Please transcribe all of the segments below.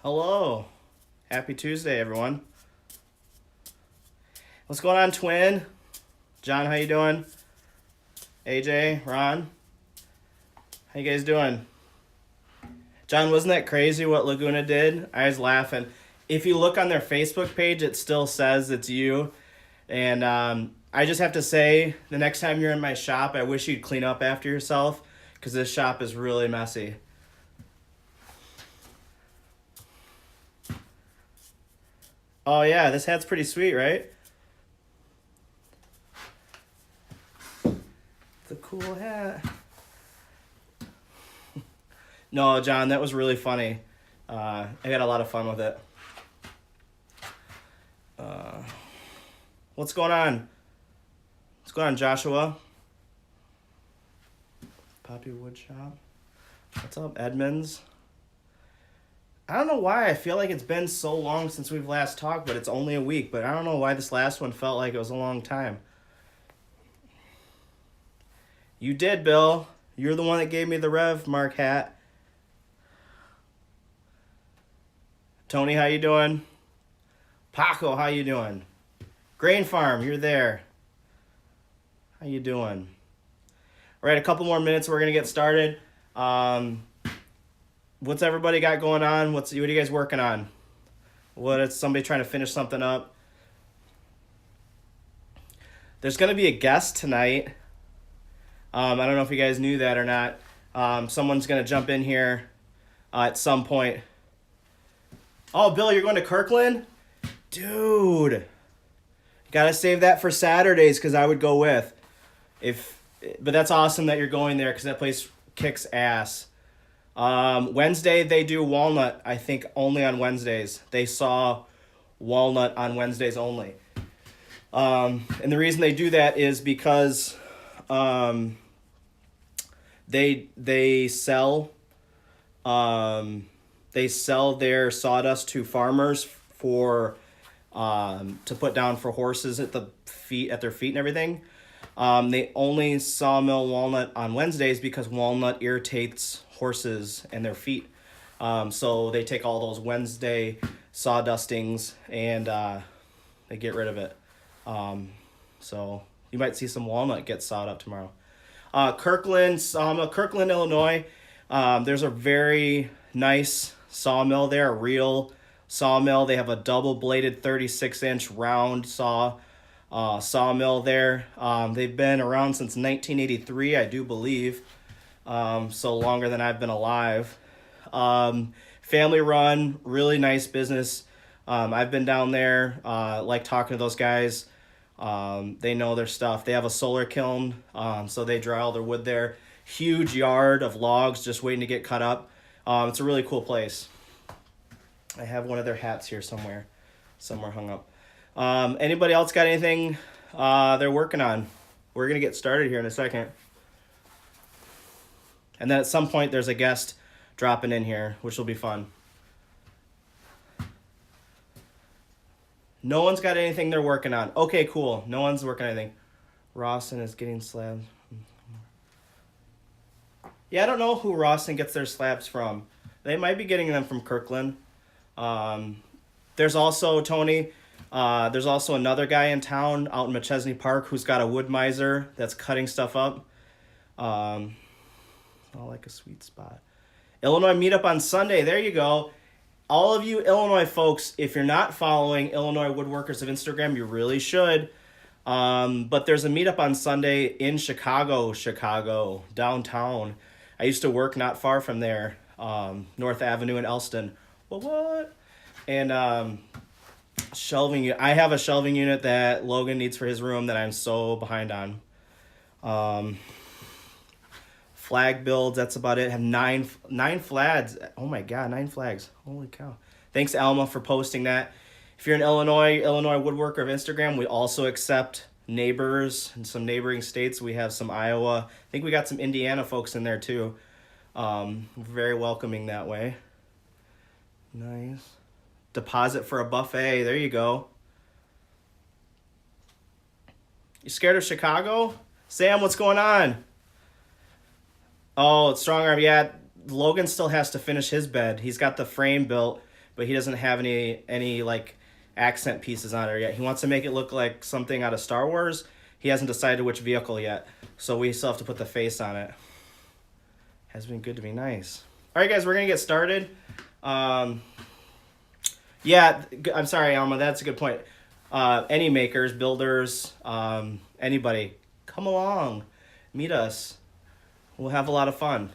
Hello. Happy Tuesday, everyone. What's going on, twin? John, how you doing? AJ, Ron, how you guys doing? John, wasn't that crazy what Laguna did? I was laughing. If you look on their Facebook page, it still says it's you. And I just have to say, the next time you're in my shop, I wish you'd clean up after yourself because this shop is really messy. Oh, yeah, this hat's pretty sweet, right? It's a cool hat. No, John, that was really funny. I had a lot of fun with it. What's going on? What's going on, Joshua? Poppy Woodshop. What's up, Edmonds? I don't know why I feel like it's been so long since we've last talked, but it's only a week. But I don't know why this last one felt like it was a long time. You did, Bill. You're the one that gave me the Rev Mark hat. Tony, how you doing? Paco, how you doing? Grain Farm, you're there. How you doing? All right, a couple more minutes. We're gonna get started. What's everybody got going on? What are you guys working on? What is somebody trying to finish something up? There's gonna be a guest tonight. I don't know if you guys knew that or not. Someone's gonna jump in here at some point. Oh, Bill, you're going to Kirkland? Dude. Gotta save that for Saturdays because I would go with. But that's awesome that you're going there because that place kicks ass. Wednesday they do walnut. I think only on Wednesdays. They saw walnut on Wednesdays only. And the reason they do that is because they sell their sawdust to farmers for to put down for horses at their feet and everything. They only sawmill walnut on Wednesdays because walnut irritates horses and their feet. So they take all those Wednesday sawdustings and they get rid of it. So you might see some walnut get sawed up tomorrow. Kirkland Sawmill, Kirkland, Illinois. There's a very nice sawmill there, a real sawmill. They have a double-bladed 36-inch round sawmill there. They've been around since 1983, I do believe, so longer than I've been alive. Family run, really nice business. I've been down there, like talking to those guys. They know their stuff. They have a solar kiln, so they dry all their wood there. Huge yard of logs just waiting to get cut up. It's a really cool place. I have one of their hats here somewhere hung up. Anybody else got anything they're working on? We're going to get started here in a second. And then at some point there's a guest dropping in here, which will be fun. No one's got anything they're working on. Okay, cool. No one's working on anything. Rawson is getting slabs. Yeah, I don't know who Rawson gets their slabs from. They might be getting them from Kirkland. There's also, Tony, there's also another guy in town out in McChesney Park who's got a wood miser that's cutting stuff up. Not like a sweet spot. Illinois meetup on Sunday. There you go. All of you Illinois folks, if you're not following Illinois Woodworkers of Instagram, you really should. But there's a meetup on Sunday in Chicago, downtown. I used to work not far from there, North Avenue in Elston. What? And shelving. I have a shelving unit that Logan needs for his room that I'm so behind on. Flag builds, that's about it. Have nine flags. Oh my god, 9 flags. Holy cow. Thanks, Alma, for posting that. If you're in Illinois Woodworker of Instagram, we also accept neighbors in some neighboring states. We have some Iowa. I think we got some Indiana folks in there too. Very welcoming that way. Nice. Deposit for a buffet. There you go. You scared of Chicago? Sam, what's going on? Oh, it's strong arm. Yeah, Logan still has to finish his bed. He's got the frame built, but he doesn't have any like accent pieces on it yet. He wants to make it look like something out of Star Wars. He hasn't decided which vehicle yet, so we still have to put the face on it. Has been good to be nice. All right, guys, we're gonna get started. Yeah, I'm sorry, Alma. That's a good point. Any makers, builders, anybody, come along, meet us. We'll have a lot of fun.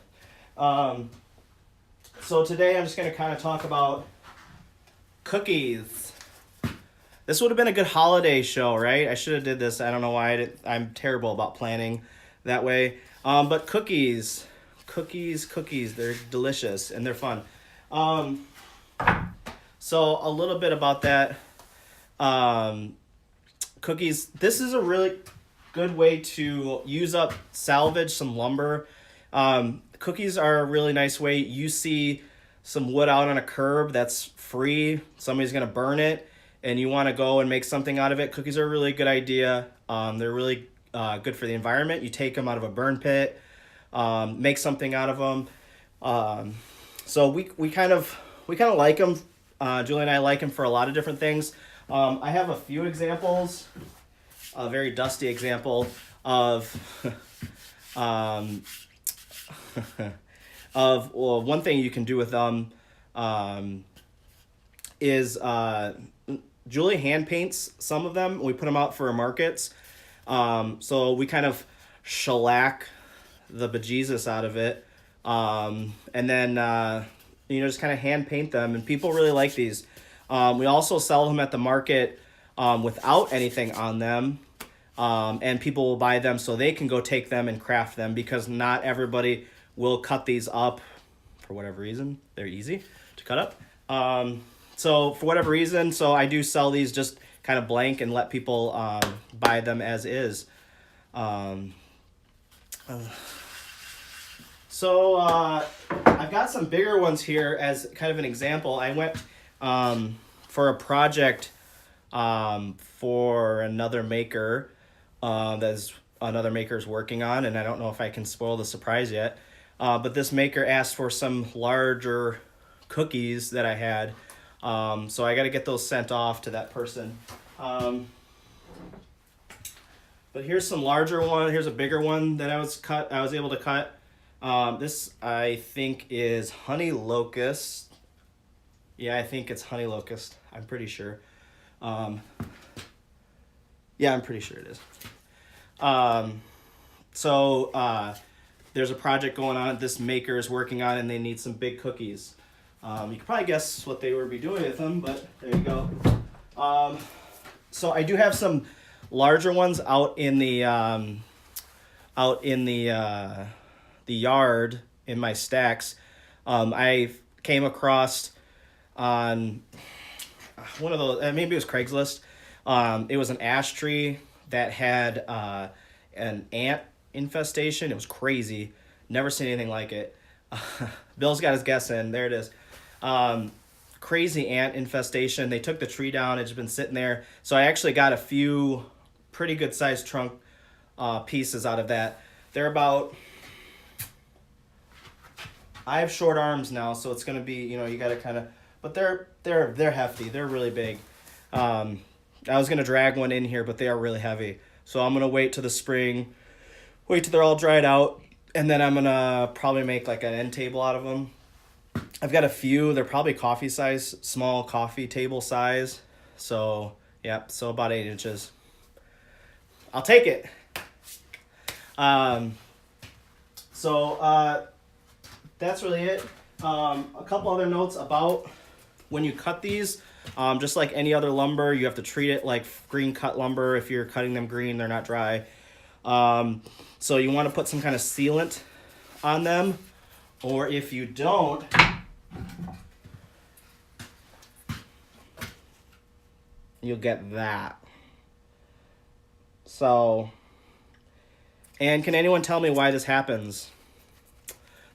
So today I'm just going to kind of talk about cookies. This would have been a good holiday show, right? I should have did this. I don't know why I'm terrible about planning that way. But cookies, they're delicious and they're fun. So a little bit about that. Cookies, this is a really good way to salvage some lumber. Cookies are a really nice way. You see some wood out on a curb that's free. Somebody's going to burn it and you want to go and make something out of it. Cookies are a really good idea. They're really good for the environment. You take them out of a burn pit, make something out of them. So we kind of like them. Julie and I like them for a lot of different things. I have a few examples. A very dusty example of one thing you can do with them is Julie hand paints some of them. We put them out for our markets. So we kind of shellac the bejesus out of it. And then, just kind of hand paint them. And people really like these. We also sell them at the market without anything on them. And people will buy them so they can go take them and craft them, because not everybody will cut these up for whatever reason. They're easy to cut up. So for whatever reason, so I do sell these just kind of blank and let people buy them as is. So I've got some bigger ones here as kind of an example. I went for a project for another maker that another maker's working on, and I don't know if I can spoil the surprise yet. But this maker asked for some larger cookies that I had, so I got to get those sent off to that person. But here's some larger one. Here's a bigger one that I was able to cut. This I think is honey locust. Yeah, I think it's honey locust. I'm pretty sure. Yeah, I'm pretty sure it is. So there's a project going on this maker is working on, and they need some big cookies. You can probably guess what they would be doing with them, but there you go. So I do have some larger ones out in the yard in my stacks. I came across on one of those, maybe it was Craigslist. It was an ash tree that had an ant infestation. It was crazy. Never seen anything like it. Bill's got his guess in. There it is. Crazy ant infestation. They took the tree down. It's been sitting there. So I actually got a few pretty good sized trunk pieces out of that. They're about... I have short arms now, so it's gonna be, you gotta kind of... But they're hefty. They're really big. I was gonna drag one in here, but they are really heavy. So I'm gonna wait till the spring, wait till they're all dried out, and then I'm gonna probably make like an end table out of them. I've got a few. They're probably coffee size, small coffee table size. So yeah, so about 8 inches. I'll take it. So that's really it. A couple other notes about when you cut these. Just like any other lumber, you have to treat it like green cut lumber. If you're cutting them green, they're not dry. So you want to put some kind of sealant on them, or if you don't, you'll get that. So, and can anyone tell me why this happens?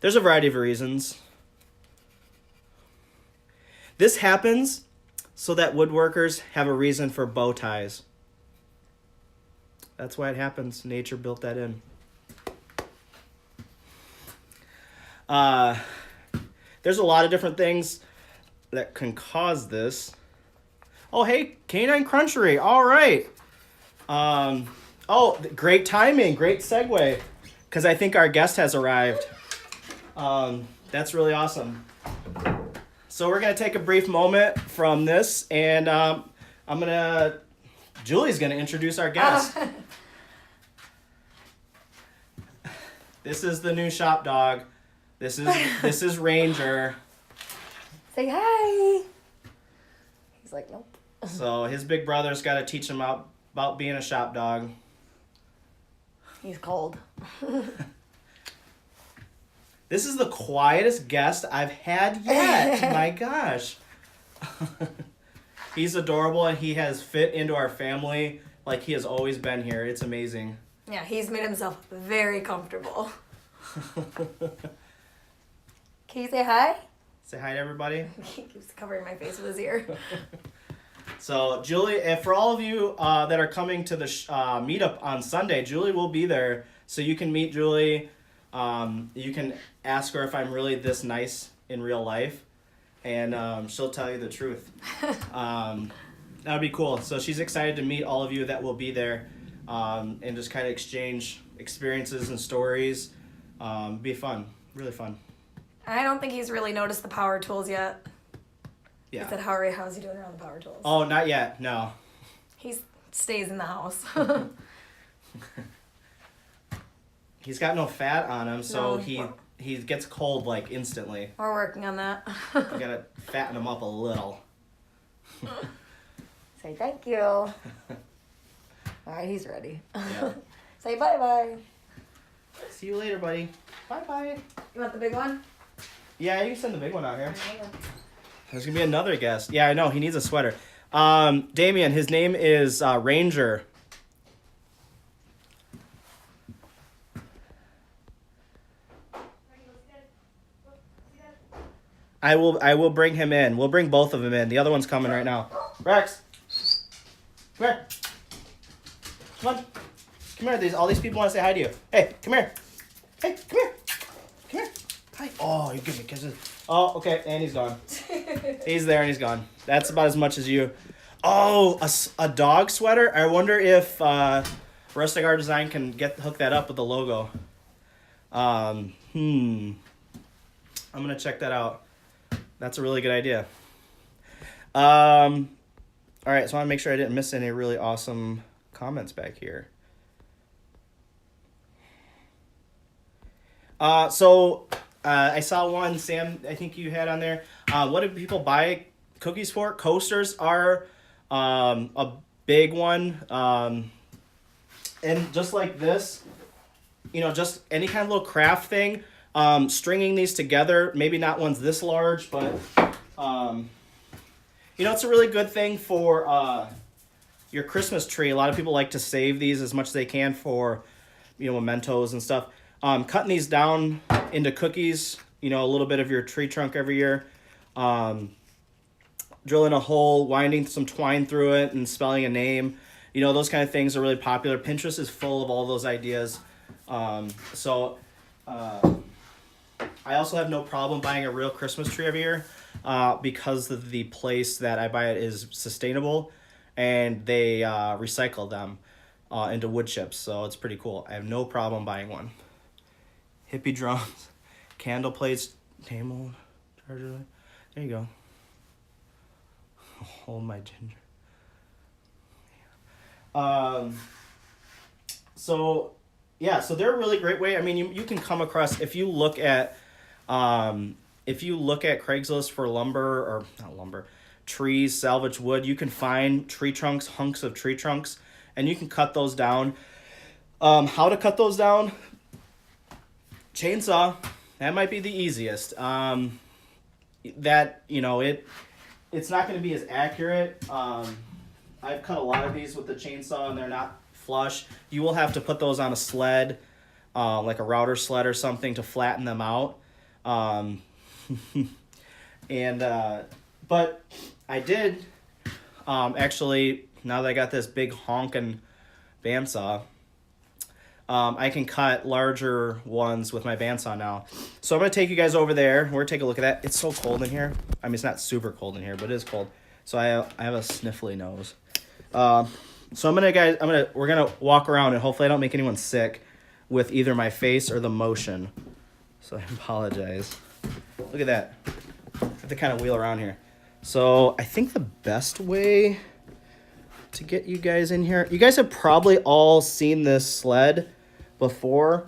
There's a variety of reasons. This happens so that woodworkers have a reason for bow ties. That's why it happens. Nature built that in. There's a lot of different things that can cause this. Oh, hey, Canine Crunchery. All right. Oh, great timing. Great segue. Because I think our guest has arrived. That's really awesome. So we're going to take a brief moment from this, and Julie's going to introduce our guest. This is the new shop dog. This is Ranger. Say hi. He's like, nope. So his big brother's got to teach him about being a shop dog. He's cold. This is the quietest guest I've had yet. My gosh. He's adorable, and he has fit into our family like he has always been here. It's amazing. Yeah, he's made himself very comfortable. Can you say hi? Say hi to everybody. He keeps covering my face with his ear. So, Julie, for all of you that are coming to the meetup on Sunday, Julie will be there. So you can meet Julie. You can ask her if I'm really this nice in real life. And she'll tell you the truth. That would be cool. So she's excited to meet all of you that will be there. And just kind of exchange experiences and stories. Be fun. Really fun. I don't think he's really noticed the power tools yet. Yeah. He said, how's he doing around the power tools? Oh, not yet. No. He stays in the house. He's got no fat on him, so No. he gets cold like instantly. We're working on that. You gotta fatten him up a little. Say thank you. All right, he's ready. Yeah. Say bye-bye. See you later, buddy. Bye-bye. You want the big one? Yeah, you can send the big one out here. Hang on. There's gonna be another guest. Yeah, I know. He needs a sweater. Damien, his name is Ranger. I will bring him in. We'll bring both of them in. The other one's coming right now. Rex, come here. Come on. Come here. All these people want to say hi to you. Hey, come here. Hey, come here. Come here. Hi. Oh, you give me kisses. Oh, okay, and he's gone. He's there and he's gone. That's about as much as you. Oh, a dog sweater? I wonder if Rustic Art Design can hook that up with the logo. I'm going to check that out. That's a really good idea. All right, so I want to make sure I didn't miss any really awesome comments back here. I saw one, Sam, I think you had on there. What do people buy cookies for? Coasters are a big one. And just like this, just any kind of little craft thing, stringing these together, maybe not ones this large, but, it's a really good thing for your Christmas tree. A lot of people like to save these as much as they can for, mementos and stuff. Cutting these down into cookies, a little bit of your tree trunk every year. Drilling a hole, winding some twine through it, and spelling a name. Those kind of things are really popular. Pinterest is full of all those ideas. I also have no problem buying a real Christmas tree every year because the place that I buy it is sustainable, and they recycle them into wood chips. So it's pretty cool. I have no problem buying one. Hippie drums, candle plates, table, charger. There you go. Hold my ginger. So they're a really great way. I mean, you can come across, if you look at Craigslist for trees, salvage wood, you can find tree trunks, hunks of tree trunks, and you can cut those down. How to cut those down? Chainsaw, that might be the easiest. It's not going to be as accurate. I've cut a lot of these with the chainsaw, and they're not flush. You will have to put those on a sled, like a router sled or something, to flatten them out. But I did, actually, now that I got this big honkin' bandsaw, I can cut larger ones with my bandsaw now. So I'm going to take you guys over there. We're going to take a look at that. It's so cold in here. I mean, it's not super cold in here, but it is cold. So I have a sniffly nose. So we're going to walk around, and hopefully I don't make anyone sick with either my face or the motion. So I apologize. Look at that. I have to kind of wheel around here. So I think the best way to get you guys in here, you guys have probably all seen this sled before,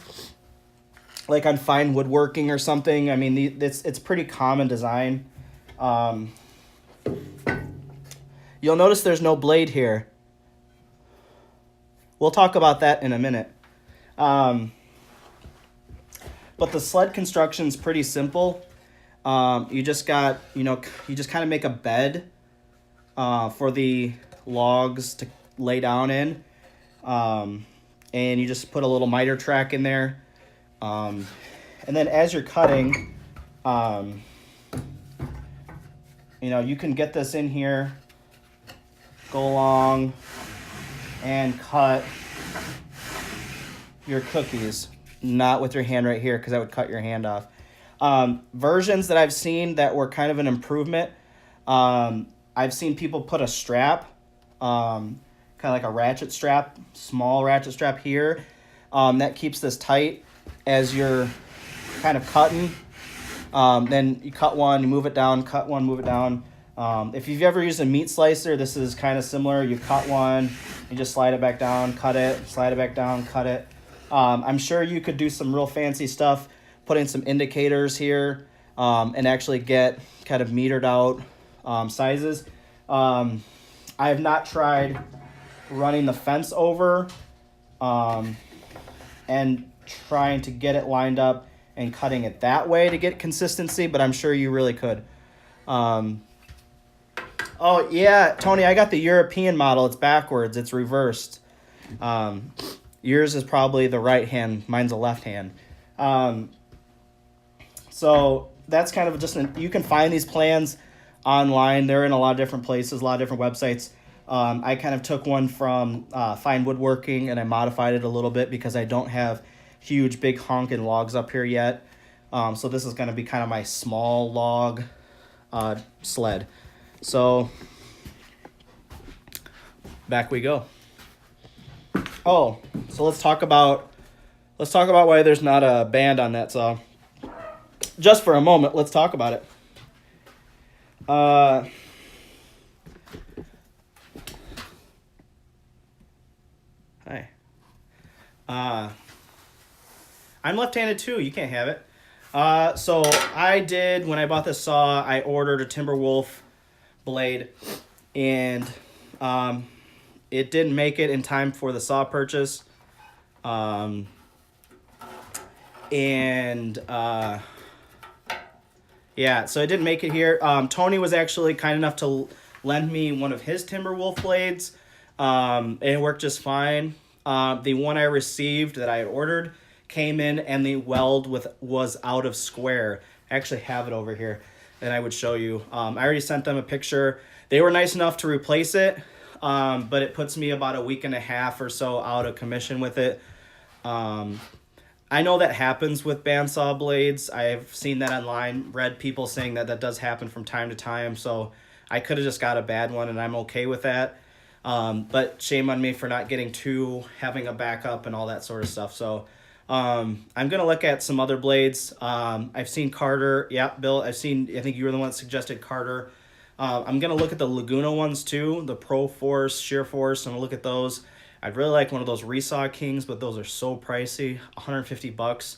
like on Fine Woodworking or something. I mean, it's pretty common design. You'll notice there's no blade here. We'll talk about that in a minute. But the sled construction is pretty simple. You just kind of make a bed for the logs to lay down in. And you just put a little miter track in there. And then as you're cutting, you can get this in here, go along, and cut your cookies. Not with your hand right here, because that would cut your hand off. Versions that I've seen that were kind of an improvement, I've seen people put a strap, kind of like a ratchet strap, small ratchet strap here, that keeps this tight as you're kind of cutting. Then you cut one, you move it down, cut one, move it down. If you've ever used a meat slicer, this is kind of similar. You cut one, you just slide it back down, cut it, slide it back down, cut it. I'm sure you could do some real fancy stuff, put in some indicators here, and actually get kind of metered out sizes. I have not tried running the fence over and trying to get it lined up and cutting it that way to get consistency, but I'm sure you really could. Oh, yeah, Tony, I got the European model. It's backwards. It's reversed. Yours is probably the right hand. Mine's the left hand. So that's kind of just you can find these plans online. They're in a lot of different places, a lot of different websites. I kind of took one from Fine Woodworking, and I modified it a little bit because I don't have huge, big honking logs up here yet. So this is going to be kind of my small log sled. So back we go. Oh, so let's talk about why there's not a band on that saw. Just for a moment, let's talk about it. Hi. I'm left-handed too. You can't have it. So I did, when I bought this saw, I ordered a Timberwolf blade, and it didn't make it in time for the saw purchase. Yeah, so it didn't make it here. Tony was actually kind enough to lend me one of his Timberwolf blades. It worked just fine. The one I received that I had ordered came in, and the weld was out of square. I actually have it over here, and I would show you. I already sent them a picture. They were nice enough to replace it, but it puts me about a week and a half or so out of commission with it. I know that happens with bandsaw blades. I've seen that online, read people saying that does happen from time to time, so I could have just got a bad one, and I'm okay with that. But shame on me for not getting two, having a backup and all that sort of stuff. So I'm going to look at some other blades. I've seen Carter. Yeah, Bill, I think you were the one that suggested Carter. I'm going to look at the Laguna ones too, the Pro Force, Shear Force. I'm going to look at those. I'd really like one of those Resaw Kings, but those are so pricey, $150.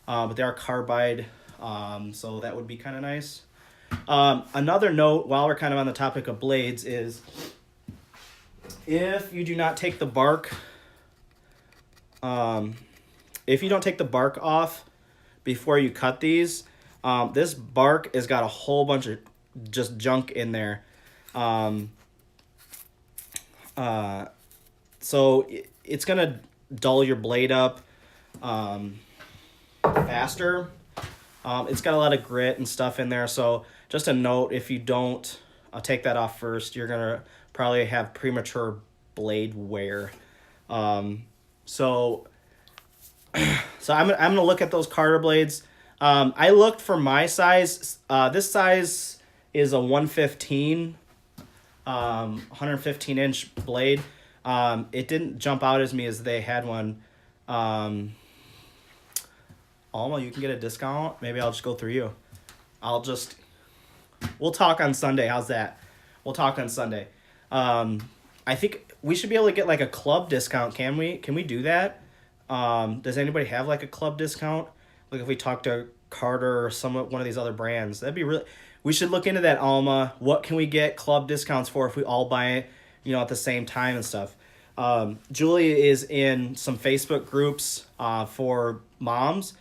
But they are carbide, so that would be kind of nice. Another note, while we're kind of on the topic of blades, is if you do not take the bark, if you don't take the bark off before you cut these, this bark has got a whole bunch of just junk in there. So it's going to dull your blade up faster. It's got a lot of grit and stuff in there. So just a note, if you don't take that off first, you're going to probably have premature blade wear. So So I'm gonna look at those Carter blades. I looked for my size. This size is a 115, 115-inch blade. It didn't jump out as me as they had one. Alma, you can get a discount. Maybe I'll just go through you. We'll talk on Sunday. How's that? We'll talk on Sunday. I think we should be able to get like a club discount. Can we? Can we do that? Does anybody have like a club discount? Like if we talk to Carter or one of these other brands, that'd be really. We should look into that, Alma. What can we get club discounts for if we all buy it, at the same time and stuff? Julie is in some Facebook groups for moms,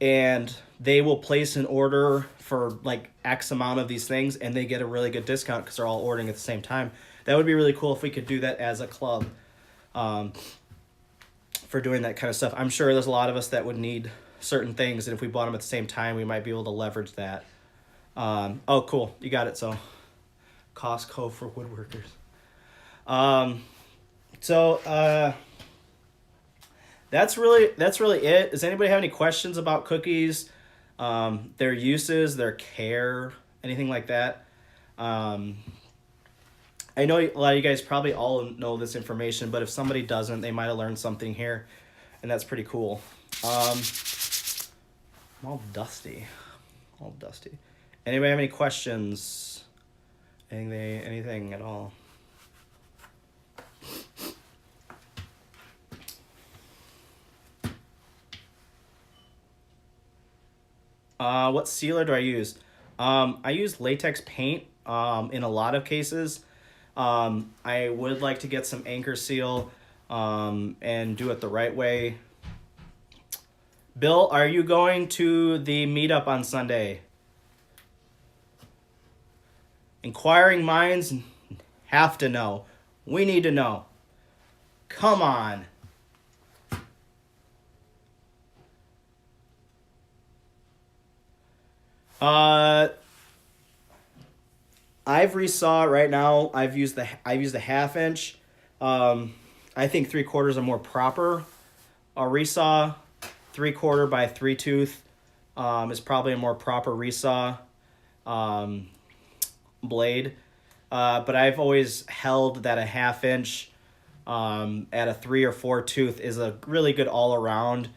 and they will place an order for like X amount of these things, and they get a really good discount because they're all ordering at the same time. That would be really cool if we could do that as a club for doing that kind of stuff. I'm sure there's a lot of us that would need certain things, and if we bought them at the same time, we might be able to leverage that. Oh, cool. You got it. So Costco for woodworkers. That's really it. Does anybody have any questions about cookies, their uses, their care, anything like that? I know a lot of you guys probably all know this information, but if somebody doesn't, they might have learned something here, and that's pretty cool. I'm all dusty. Anybody have any questions? Anything at all? What sealer do I use? I use latex paint in a lot of cases. I would like to get some Anchor Seal and do it the right way. Bill, are you going to the meetup on Sunday? Inquiring minds have to know. We need to know. Come on. I've resaw right now. I've used a 1/2 inch. I think 3/4 are more proper. A resaw 3/4 by 3 tooth is probably a more proper resaw blade. But I've always held that a 1/2 inch at a 3 or 4 tooth is a really good all around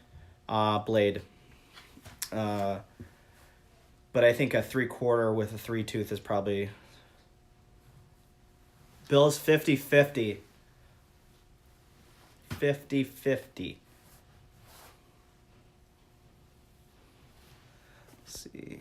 blade. But I think a 3/4 with a 3 tooth is probably. Bill's 50-50. 50-50. Let's see.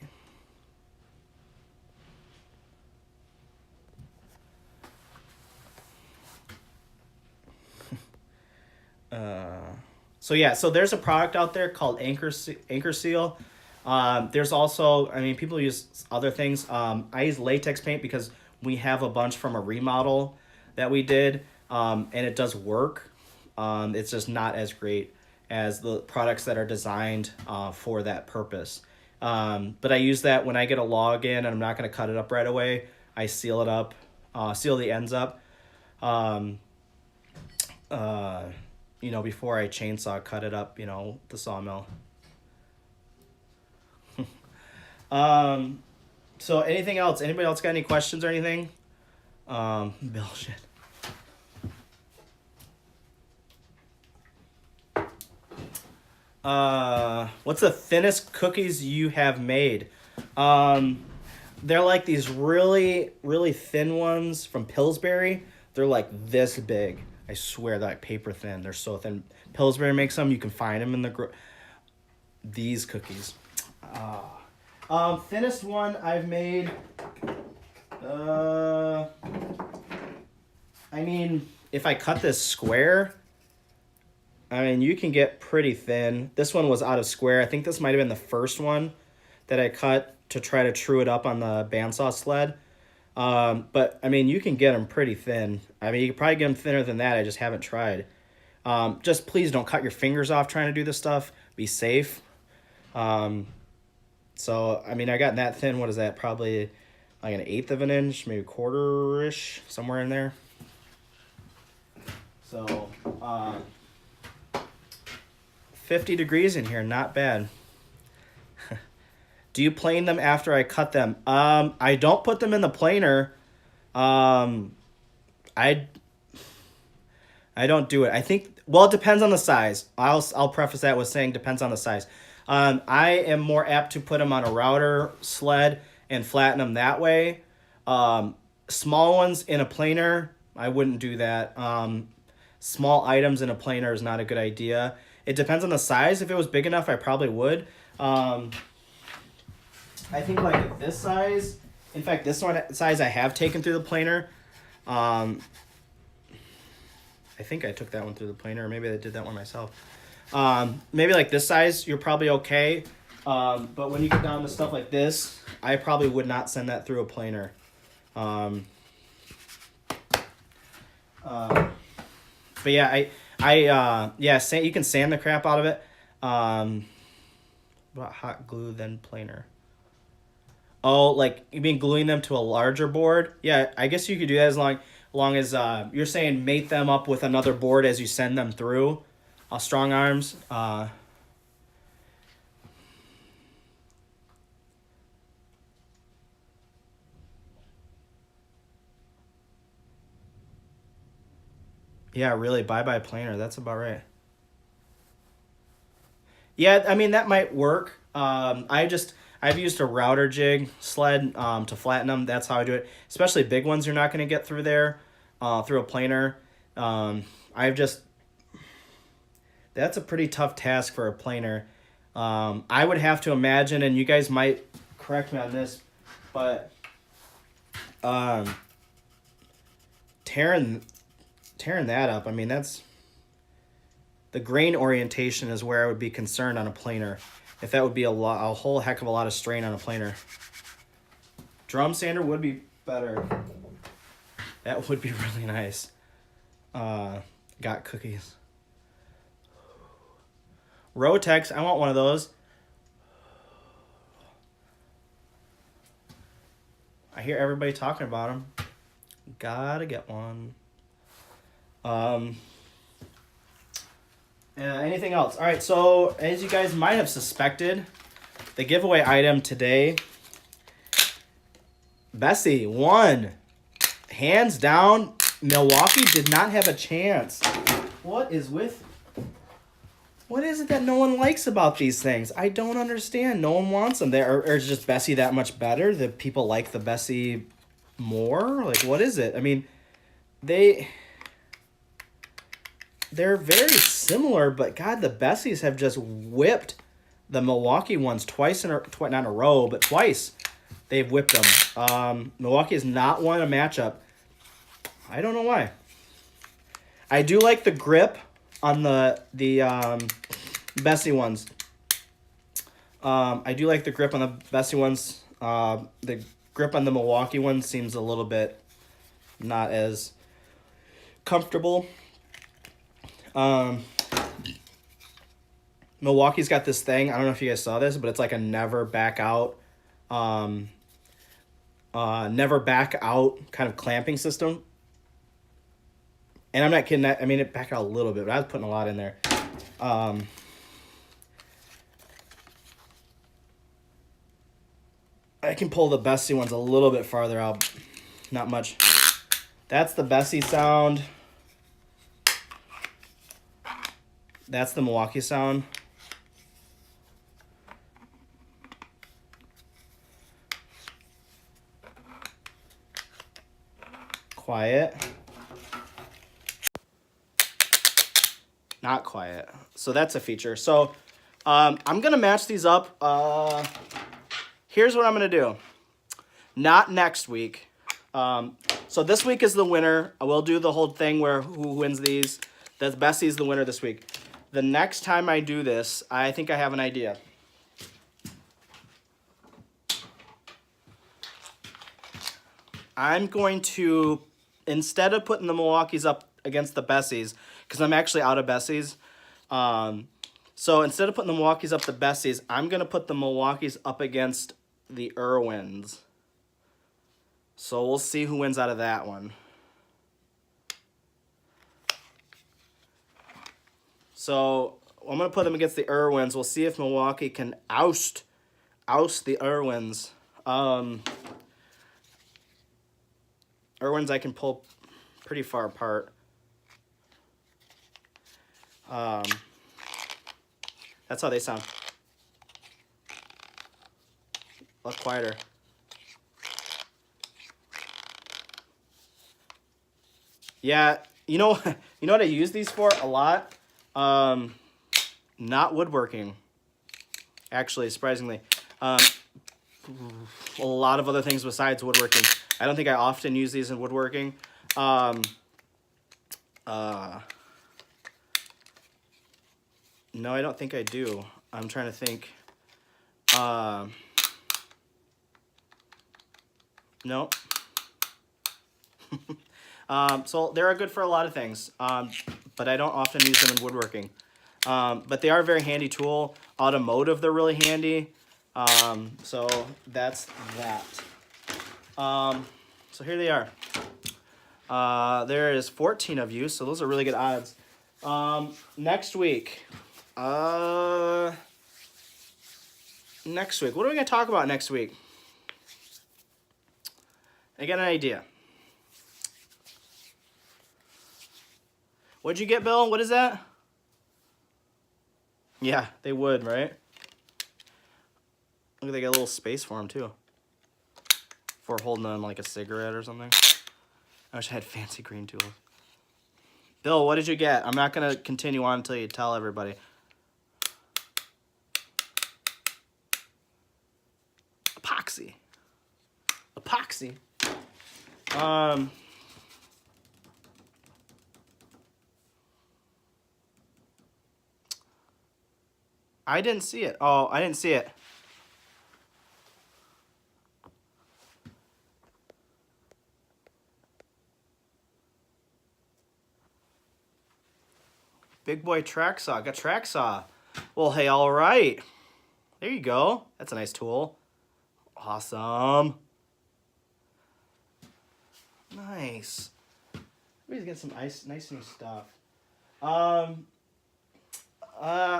So there's a product out there called Anchor Seal. There's also, people use other things. I use latex paint because we have a bunch from a remodel that we did, and it does work. It's just not as great as the products that are designed for that purpose. But I use that when I get a log in and I'm not going to cut it up right away. I seal it up, seal the ends up, before I chainsaw cut it up, the sawmill. So anything else? Anybody else got any questions or anything? Bill, shit. What's the thinnest cookies you have made? They're like these really, really thin ones from Pillsbury. They're like this big. I swear they're like paper thin. They're so thin. Pillsbury makes them. You can find them in these cookies. Thinnest one I've made. If I cut this square, you can get pretty thin. This one was out of square. I think this might have been the first one that I cut to try to true it up on the bandsaw sled. But you can get them pretty thin. You can probably get them thinner than that. I just haven't tried. Just please don't cut your fingers off trying to do this stuff. Be safe. So, I got that thin. What is that? Probably like an 1/8 of an inch, maybe 1/4-ish, somewhere in there. So, 50 degrees in here. Not bad. Do you plane them after I cut them? I don't put them in the planer. I don't do it. I think, well, it depends on the size. I'll preface that with saying depends on the size. I am more apt to put them on a router sled and flatten them that way. Small ones in a planer, I wouldn't do that. Small items in a planer is not a good idea. It depends on the size. If it was big enough, I probably would. I think like at this size, in fact, this one size I have taken through the planer. I think I took that one through the planer, or maybe I did that one myself. Maybe like this size, you're probably okay. But when you get down to stuff like this, I probably would not send that through a planer. But yeah, you can sand the crap out of it. What hot glue then planer? Oh, like you mean gluing them to a larger board? Yeah, I guess you could do that as long as you're saying mate them up with another board as you send them through. Strong arms. Yeah, really, bye-bye planer. That's about right. Yeah, I mean, that might work. I've used a router jig sled to flatten them. That's how I do it. Especially big ones you're not going to get through there, through a planer. That's a pretty tough task for a planer. I would have to imagine, and you guys might correct me on this, but tearing that up, I mean, that's the grain orientation is where I would be concerned on a planer. If that would be a whole heck of a lot of strain on a planer. Drum sander would be better. That would be really nice. Got cookies. Rotex, I want one of those. I hear everybody talking about them. Gotta get one. Anything else? All right, so as you guys might have suspected, the giveaway item today, Bessie won. Hands down, Milwaukee did not have a chance. What is it that no one likes about these things? I don't understand. No one wants them. Or is just Bessie that much better? That people like the Bessie more? Like, what is it? I mean, they're very similar, but God, the Bessies have just whipped the Milwaukee ones twice not in a row, but twice they've whipped them. Milwaukee has not won a matchup. I don't know why. I do like the grip on the Bessie ones. I do like the grip on the Bessie ones. The grip on the Milwaukee one seems a little bit not as comfortable. Milwaukee's got this thing. I don't know if you guys saw this, but it's like a never back out kind of clamping system. And I'm not kidding. I mean, it backed out a little bit, but I was putting a lot in there. I can pull the Bessie ones a little bit farther out. Not much. That's the Bessie sound. That's the Milwaukee sound. Quiet. Not quiet. So that's a feature. So I'm going to match these up. Here's what I'm going to do. Not next week. So this week is the winner. I will do the whole thing where who wins these. That's Bessie's the winner this week. The next time I do this, I think I have an idea. I'm going to, instead of putting the Milwaukees up against the Bessies, because I'm actually out of Bessies, so instead of putting the Milwaukees up the Bessies, I'm going to put the Milwaukees up against the Irwins. So we'll see who wins out of that one. So I'm gonna put them against the Irwins. We'll see if Milwaukee can oust the Irwins. Irwins I can pull pretty far apart. That's how they sound. A lot quieter. Yeah, you know what I use these for a lot? Not woodworking. Actually, surprisingly. A lot of other things besides woodworking. I don't think I often use these in woodworking. No, I don't think I do. I'm trying to think. No. So they're good for a lot of things, but I don't often use them in woodworking. But they are a very handy tool. Automotive, they're really handy. So that's that. So here they are. There is 14 of you, so those are really good odds. Next week. Next week. What are we going to talk about next week? I got an idea. What'd you get, Bill? What is that? Yeah, they would, right? Look, they got a little space for them, too. For holding on like a cigarette or something. I wish I had fancy green tools. Bill, what did you get? I'm not going to continue on until you tell everybody. Epoxy. Epoxy. I didn't see it. Oh, I didn't see it. Big boy track saw. Got track saw. Well, hey, all right. There you go. That's a nice tool. Awesome. Nice. Everybody's getting some nice new stuff.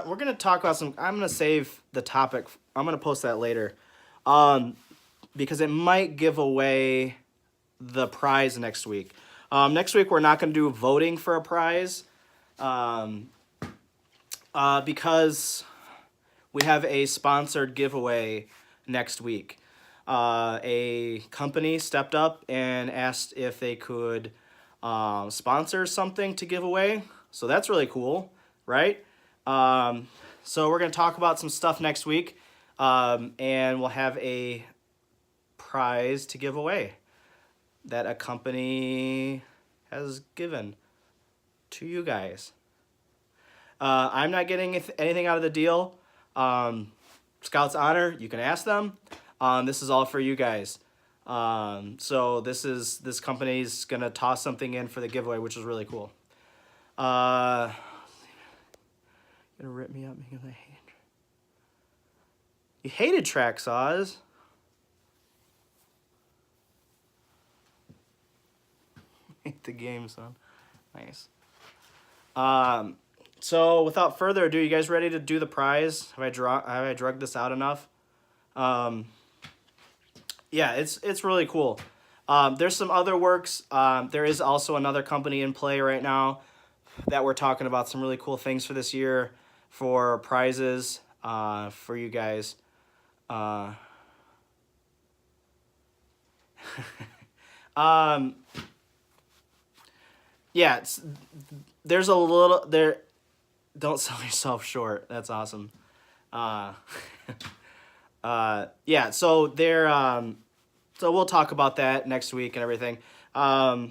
We're gonna talk about some. I'm gonna save the topic. I'm gonna post that later, because it might give away the prize next week. Next week we're not gonna do voting for a prize, because we have a sponsored giveaway next week. A company stepped up and asked if they could sponsor something to give away. So that's really cool, right? So we're going to talk about some stuff next week, and we'll have a prize to give away that a company has given to you guys. I'm not getting anything out of the deal. Scouts Honor, you can ask them. This is all for you guys. So this company's gonna toss something in for the giveaway, which is really cool. Gonna rip me up because I hate. You hated track saws. Hate the game, son. Nice. So without further ado, you guys ready to do the prize? Have I drugged this out enough? Yeah, it's really cool. There's some other works. There is also another company in play right now that we're talking about some really cool things for this year for prizes for you guys. Yeah, there's a little there. Don't sell yourself short. That's awesome. Yeah, so they're so we'll talk about that next week and everything. Yeah,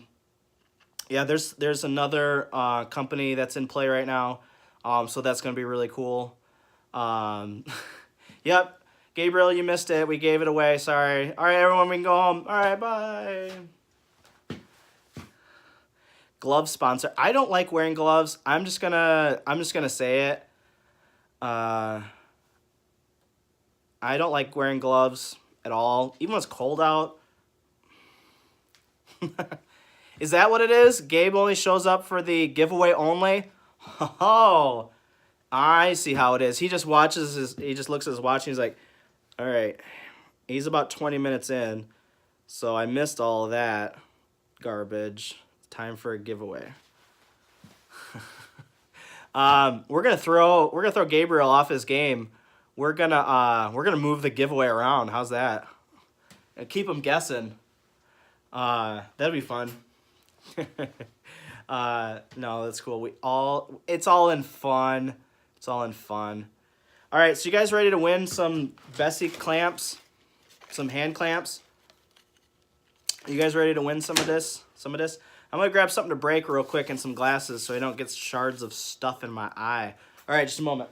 there's another company that's in play right now. So that's gonna be really cool. Yep, Gabriel, you missed it. We gave it away. Sorry. All right, everyone, we can go home. All right, bye. Glove sponsor. I don't like wearing gloves. I'm just gonna say it. I don't like wearing gloves at all, even when it's cold out. Is that what it is? Gabe only shows up for the giveaway only? Oh, I see how it is. He just watches he just looks at his watch and he's like, all right, he's about 20 minutes in, so I missed all of that garbage. It's time for a giveaway. We're gonna throw Gabriel off his game. We're gonna move the giveaway around. How's that? And keep him guessing. That'd be fun. No, that's cool. It's all in fun. It's all in fun. All right, so you guys ready to win some Bessie clamps, some hand clamps? You guys ready to win some of this? I'm gonna grab something to break real quick and some glasses so I don't get shards of stuff in my eye. All right, just a moment.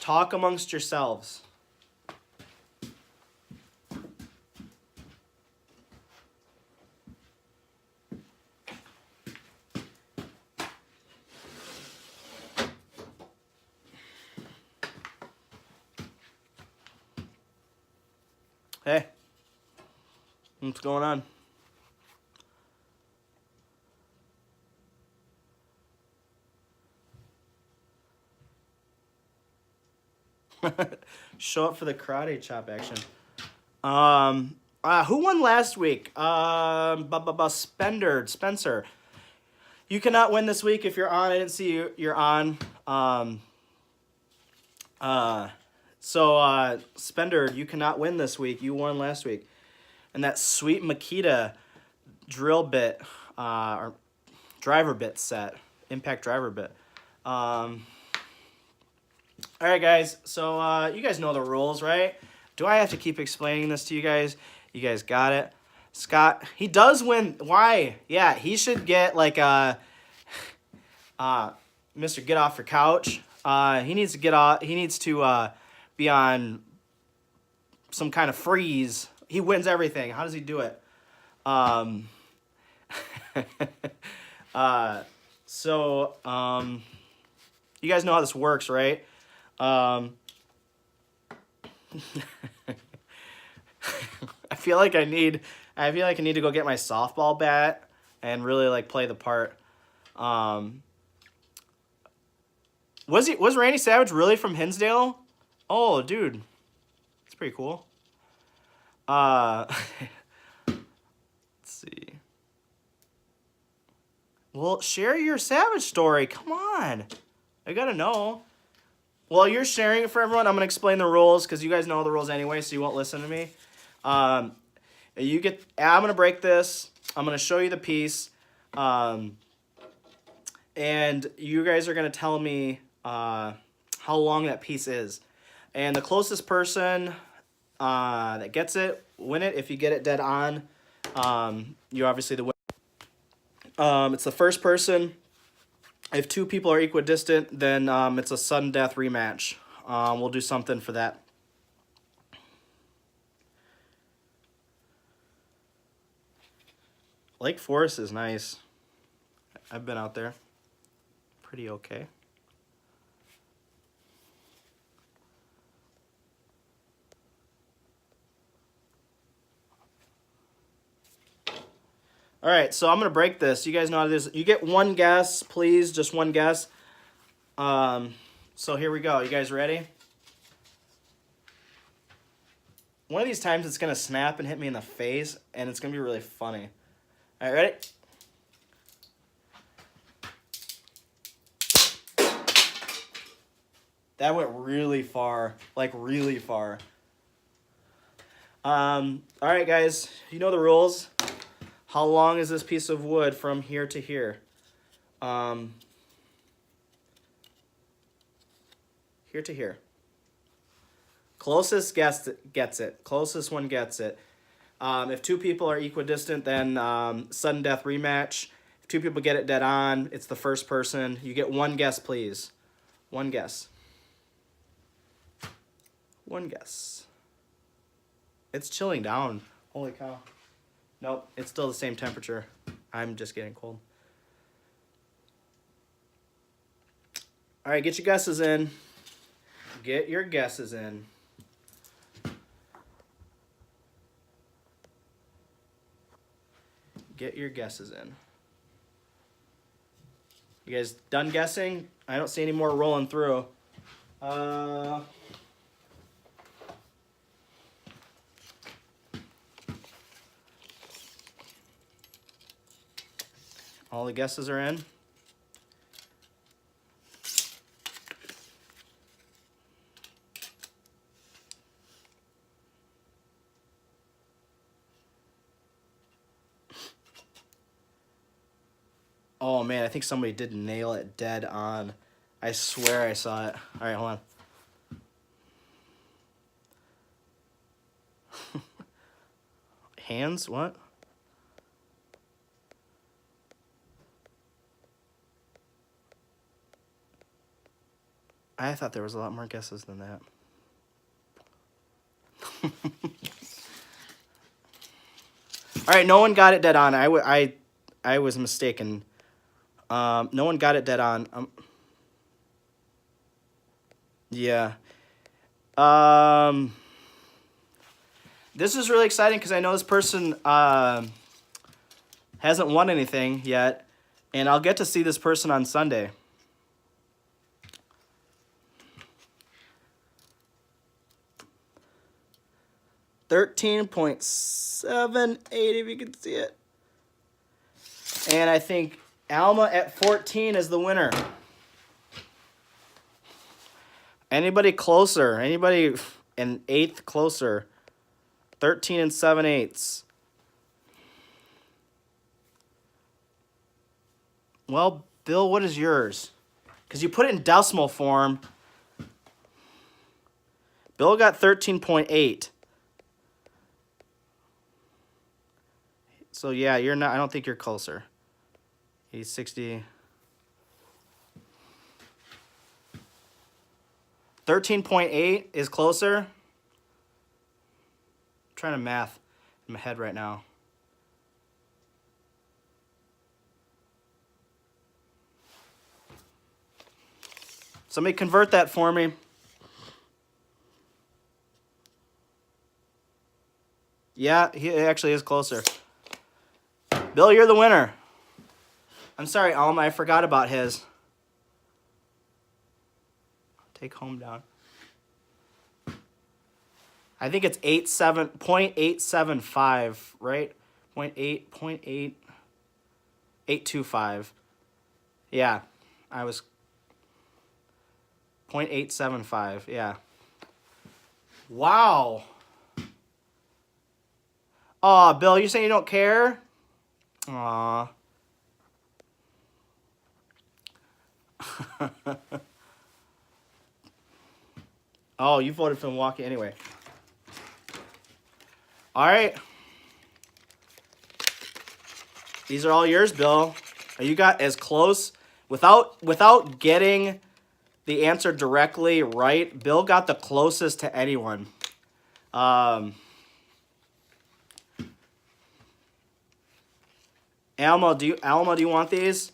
Talk amongst yourselves. Hey, what's going on? Show up for the karate chop action. Who won last week? Spencer. You cannot win this week if you're on. I didn't see you're on. So Spender, you cannot win this week. You won last week. And that sweet Makita drill bit, or driver bit set, impact driver bit. All right, guys. So you guys know the rules, right? Do I have to keep explaining this to you guys? You guys got it. Scott, he does win. Why? Yeah, he should get like a Mr. Get Off Your Couch. He needs to get off. He needs to be on some kind of freeze. He wins everything. How does he do it? You guys know how this works, right? I feel like I need to go get my softball bat and really like play the part. Was Randy Savage really from Hinsdale? Oh, dude, that's pretty cool. Let's see. Well, share your Savage story. Come on, I gotta know. While you're sharing it for everyone, I'm gonna explain the rules because you guys know the rules anyway, so you won't listen to me. I'm gonna break this. I'm gonna show you the piece, and you guys are gonna tell me how long that piece is, and the closest person that gets it win it. If you get it dead on, you're obviously the winner. It's the first person. If two people are equidistant, then it's a sudden death rematch. We'll do something for that. Lake Forest is nice. I've been out there. Pretty okay. All right, so I'm going to break this. You guys know how it is. You get one guess, please, just one guess. So here we go. You guys ready? One of these times it's going to snap and hit me in the face, and it's going to be really funny. All right, ready? That went really far, like really far. All right, guys, you know the rules. How long is this piece of wood from here to here? Here to here. Closest gets it. Closest one gets it. If two people are equidistant, then sudden death rematch. If two people get it dead on, it's the first person. You get one guess, please. One guess. One guess. It's chilling down. Holy cow. Nope, it's still the same temperature. I'm just getting cold. All right, get your guesses in. Get your guesses in. Get your guesses in. You guys done guessing? I don't see any more rolling through. All the guesses are in. Oh man, I think somebody did nail it dead on. I swear I saw it. All right, hold on. Hands? What? I thought there was a lot more guesses than that. All right, no one got it dead on. I was mistaken. No one got it dead on. Yeah. This is really exciting because I know this person hasn't won anything yet, and I'll get to see this person on Sunday. $13.78 if you can see it. And I think Alma at 14 is the winner. Anybody closer? Anybody an eighth closer? 13 7/8. Well, Bill, what is yours? Because you put it in decimal form. Bill got 13.8. So yeah, you're not. I don't think you're closer. He's 60. 13.8 is closer. I'm trying to math in my head right now. Somebody convert that for me. Yeah, he actually is closer. Bill, you're the winner. I'm sorry, Alma, I forgot about his. Take home down. I think it's 0.875, right? 0.825. Yeah, I was 0.875, yeah. Wow. Aw, Bill, you saying you don't care? Aw. Oh, you voted for Milwaukee anyway. All right. These are all yours, Bill. You got as close without getting the answer directly right. Bill got the closest to anyone. Alma, do you want these?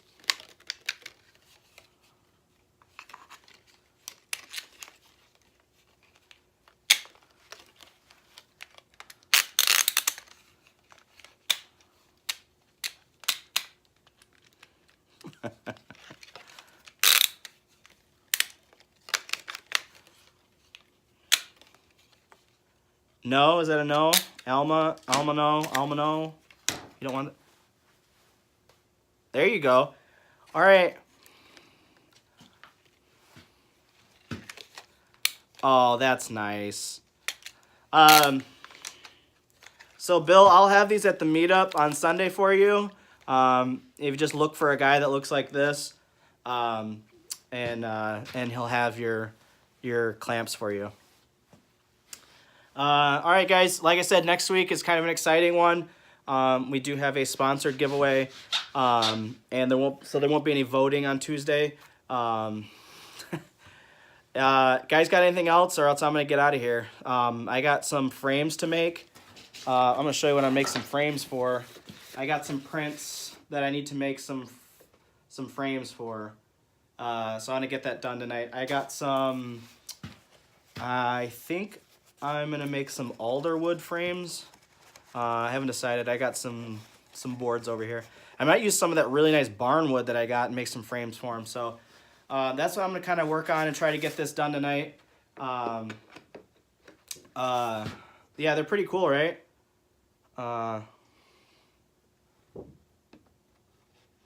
No, is that a no? Alma, no, Alma, no. You don't want it? There you go. All right. Oh, that's nice. So Bill, I'll have these at the meetup on Sunday for you. If you just look for a guy that looks like this, and he'll have your clamps for you. All right, guys. Like I said, next week is kind of an exciting one. We do have a sponsored giveaway, and there won't be any voting on Tuesday. Guys, got anything else, or else I'm gonna get out of here. I got some frames to make. I'm gonna show you what I make some frames for. I got some prints that I need to make some frames for. So I'm gonna get that done tonight. I got some. I think I'm gonna make some alder wood frames. I haven't decided. I got some boards over here. I might use some of that really nice barn wood that I got and make some frames for them. So that's what I'm going to kind of work on and try to get this done tonight. Yeah, they're pretty cool, right? Yeah,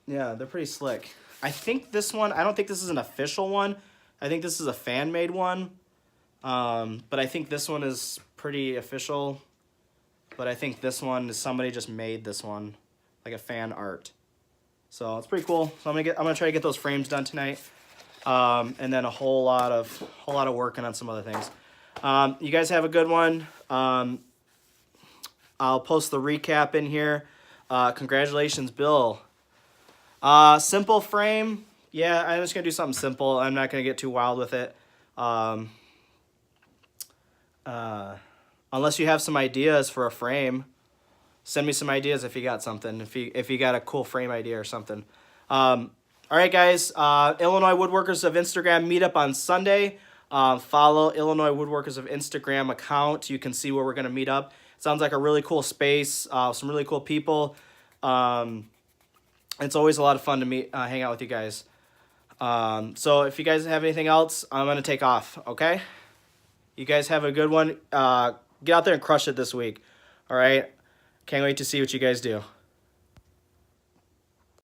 they're pretty slick. I think this one, I don't think this is an official one. I think this is a fan-made one. But I think this one is pretty official. But I think this one is somebody just made this one, like a fan art. So it's pretty cool. So I'm gonna try to get those frames done tonight. And then a whole lot of working on some other things. You guys have a good one. I'll post the recap in here. Congratulations, Bill. Simple frame. Yeah, I'm just gonna do something simple. I'm not gonna get too wild with it. Unless you have some ideas for a frame, send me some ideas if you got something. If you got a cool frame idea or something. All right, guys. Illinois Woodworkers of Instagram meetup on Sunday. Follow Illinois Woodworkers of Instagram account. You can see where we're gonna meet up. Sounds like a really cool space. Some really cool people. It's always a lot of fun to hang out with you guys. So if you guys have anything else, I'm gonna take off. Okay. You guys have a good one. Get out there and crush it this week. All right. Can't wait to see what you guys do.